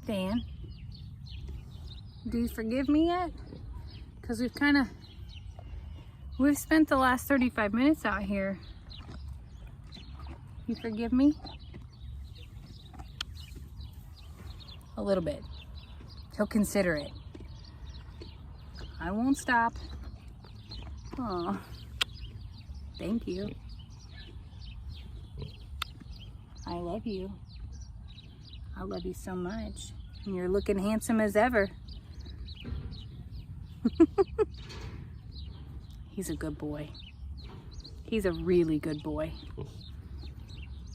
Dan, do you forgive me yet? Because we've spent the last 35 minutes out here. You forgive me? A little bit. He'll consider it. I won't stop. Aw, thank you. I love you. I love you so much. And you're looking handsome as ever. He's a good boy. He's a really good boy.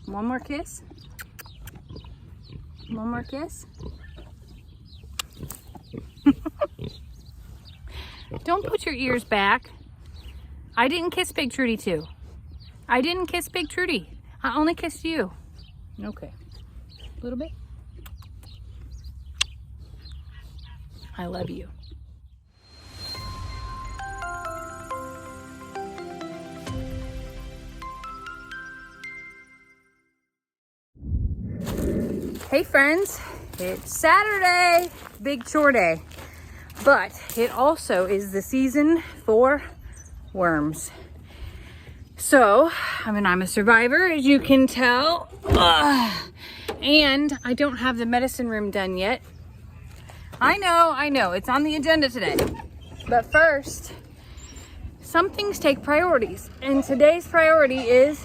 One more kiss? One more kiss? Don't put your ears back. I didn't kiss Big Trudy too. I didn't kiss Big Trudy. I only kissed you. Okay. A little bit. I love you. Hey friends, it's Saturday, big chore day, but it also is the season for worms. So, I'm a survivor, as you can tell, and I don't have the medicine room done yet. I know, it's on the agenda today, but first, some things take priorities, and today's priority is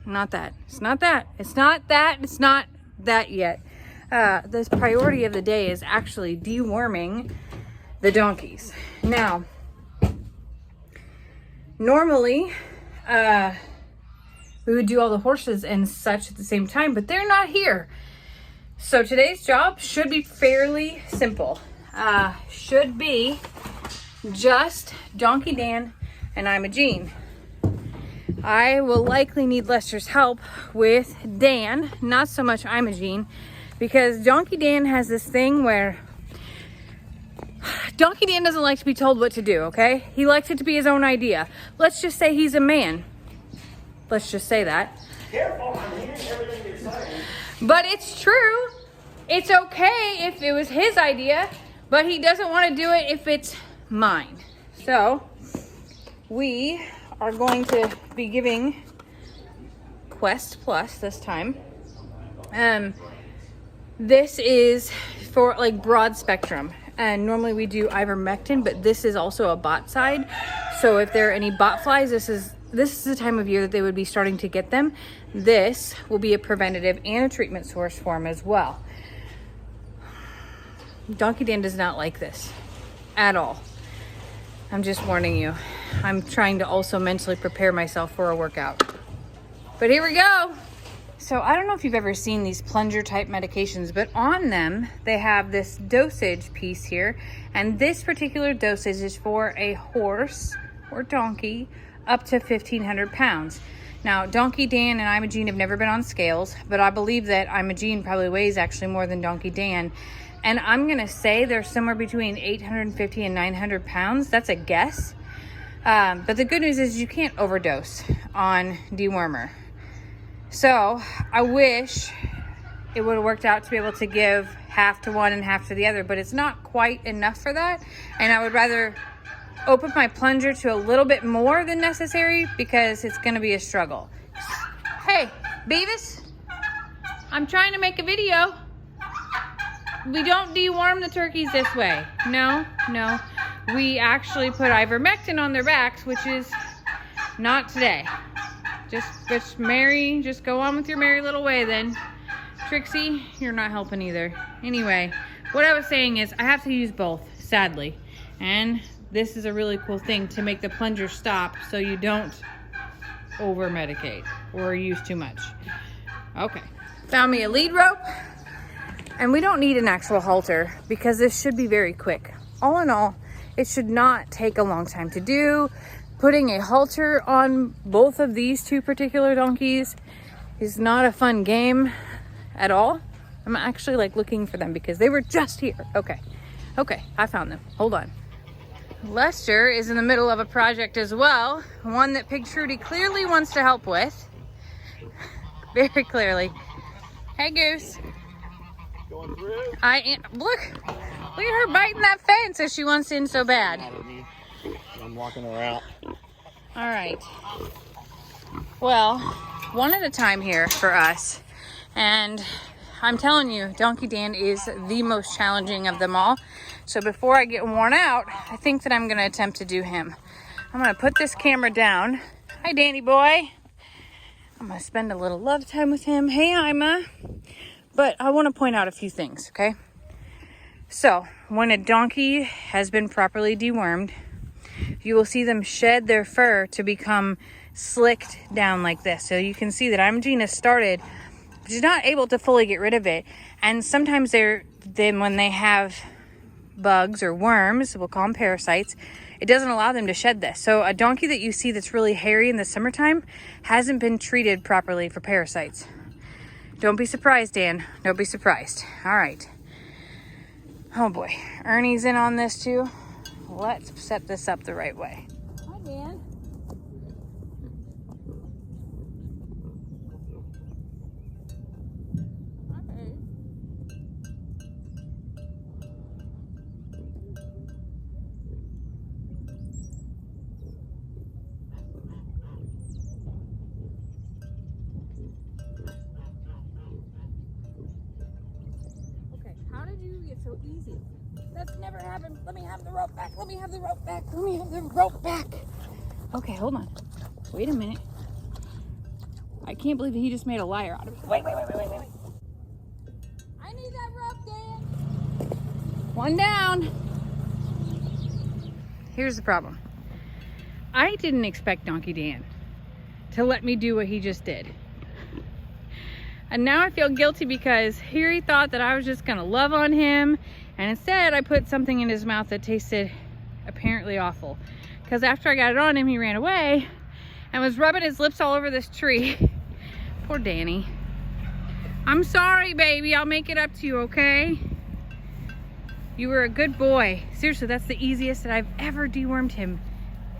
not that. It's not that. It's not that. It's not that yet. The priority of the day is actually deworming the donkeys. Now, normally, we would do all the horses and such at the same time, but they're not here. So today's job should be fairly simple. Should be just Donkey Dan and Imogene. I will likely need Lester's help with Dan, not so much Imogene, because Donkey Dan has this thing where Donkey Dan doesn't like to be told what to do, okay? He likes it to be his own idea. Let's just say he's a man. Let's just say that. Careful, I'm hearing everything you're saying. But it's true. It's okay if it was his idea, but he doesn't want to do it if it's mine. So, we are going to be giving Quest Plus this time. This is for like broad spectrum, and normally we do ivermectin, but this is also a bot side. So if there are any bot flies, this is the time of year that they would be starting to get them. This will be a preventative and a treatment source for them as well. Donkey Dan does not like this at all. I'm just warning you. I'm trying to also mentally prepare myself for a workout. But here we go. So I don't know if you've ever seen these plunger type medications, but on them, they have this dosage piece here. And this particular dosage is for a horse or donkey up to 1,500 pounds. Now, Donkey Dan and Imogene have never been on scales, but I believe that Imogene probably weighs actually more than Donkey Dan. And I'm gonna say they're somewhere between 850 and 900 pounds. That's a guess. But the good news is you can't overdose on dewormer. So I wish it would have worked out to be able to give half to one and half to the other, but it's not quite enough for that. And I would rather open my plunger to a little bit more than necessary because it's gonna be a struggle. Hey, Beavis, I'm trying to make a video. We don't deworm the turkeys this way. No. We actually put ivermectin on their backs, which is not today. Just go on with your merry little way then. Trixie, you're not helping either. Anyway, what I was saying is I have to use both, sadly. And this is a really cool thing to make the plunger stop so you don't over-medicate or use too much. Okay, found me a lead rope. And we don't need an actual halter because this should be very quick. All in all, it should not take a long time to do. Putting a halter on both of these two particular donkeys is not a fun game at all. I'm actually like looking for them because they were just here. Okay, I found them. Hold on. Lester is in the middle of a project as well. One that Pig Trudy clearly wants to help with. Very clearly. Hey, Goose. Going through? Look at her biting that fence as she wants in so bad. I'm walking her out. All right. Well, one at a time here for us. And I'm telling you, Donkey Dan is the most challenging of them all. So before I get worn out, I think that I'm going to attempt to do him. I'm going to put this camera down. Hi, Danny boy. I'm going to spend a little love time with him. Hey, Ima. But I want to point out a few things, okay? So, when a donkey has been properly dewormed, you will see them shed their fur to become slicked down like this. So you can see that Imogene has started, but she's not able to fully get rid of it. And sometimes when they have bugs or worms, we'll call them parasites, it doesn't allow them to shed this. So a donkey that you see that's really hairy in the summertime hasn't been treated properly for parasites. Don't be surprised, Dan. Don't be surprised. All right. Oh boy. Ernie's in on this too. Let's set this up the right way. Hi, Dan. Okay. Okay, how did you get so easy? That's never happened. Let me have the rope back. Let me have the rope back. Let me have the rope back. Okay, hold on. Wait a minute. I can't believe he just made a liar out of me. Wait. I need that rope, Dan. One down. Here's the problem. I didn't expect Donkey Dan to let me do what he just did. And now I feel guilty because here he thought that I was just gonna love on him, and instead I put something in his mouth that tasted apparently awful. Because after I got it on him, he ran away and was rubbing his lips all over this tree. Poor Danny. I'm sorry, baby. I'll make it up to you, okay? You were a good boy. Seriously, that's the easiest that I've ever dewormed him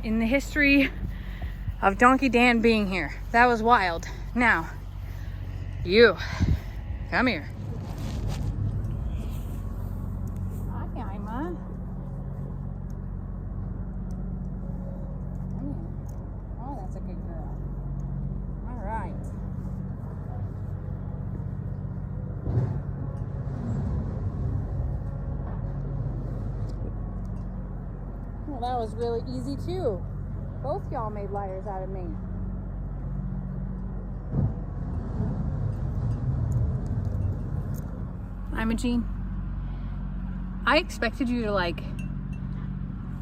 in the history of Donkey Dan being here. That was wild. Now, you, come here. Hi, Ima. Come here. Oh, that's a good girl. All right. Well, that was really easy too. Both y'all made liars out of me. Imogene, I expected you to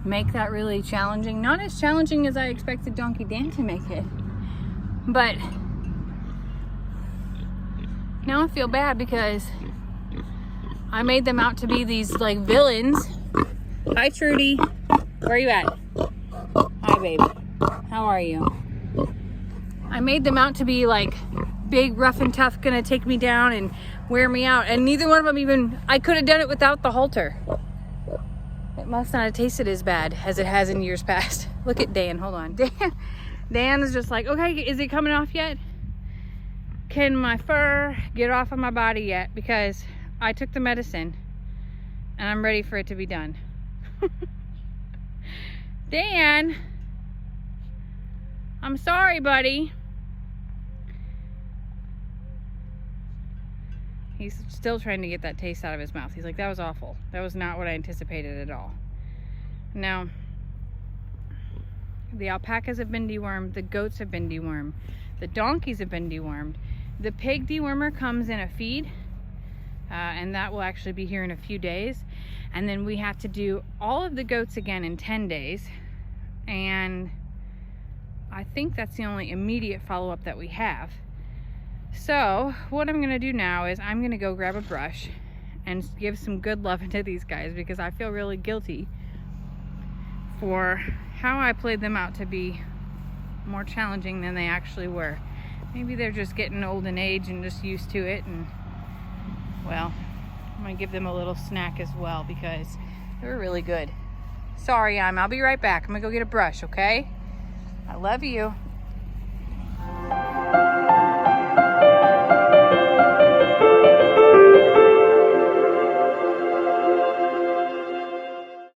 make that really challenging. Not as challenging as I expected Donkey Dan to make it. But now I feel bad because I made them out to be these villains. Hi, Trudy. Where are you at? Hi, baby. How are you? I made them out to be big, rough and tough, gonna take me down and wear me out. And neither one of them even, I could have done it without the halter. It must not have tasted as bad as it has in years past. Look at Dan, hold on. Dan is just like, okay, is it coming off yet? Can my fur get off of my body yet? Because I took the medicine and I'm ready for it to be done. Dan, I'm sorry, buddy. He's still trying to get that taste out of his mouth. He's like, that was awful. That was not what I anticipated at all. Now, the alpacas have been dewormed. The goats have been dewormed. The donkeys have been dewormed. The pig dewormer comes in a feed, and that will actually be here in a few days. And then we have to do all of the goats again in 10 days. And I think that's the only immediate follow-up that we have. So what I'm gonna do now is I'm gonna go grab a brush and give some good love into these guys because I feel really guilty for how I played them out to be more challenging than they actually were. Maybe they're just getting old in age and just used to it, and well, I'm gonna give them a little snack as well because they were really good. Sorry, I'll be right back. I'm gonna go get a brush, okay? I love you.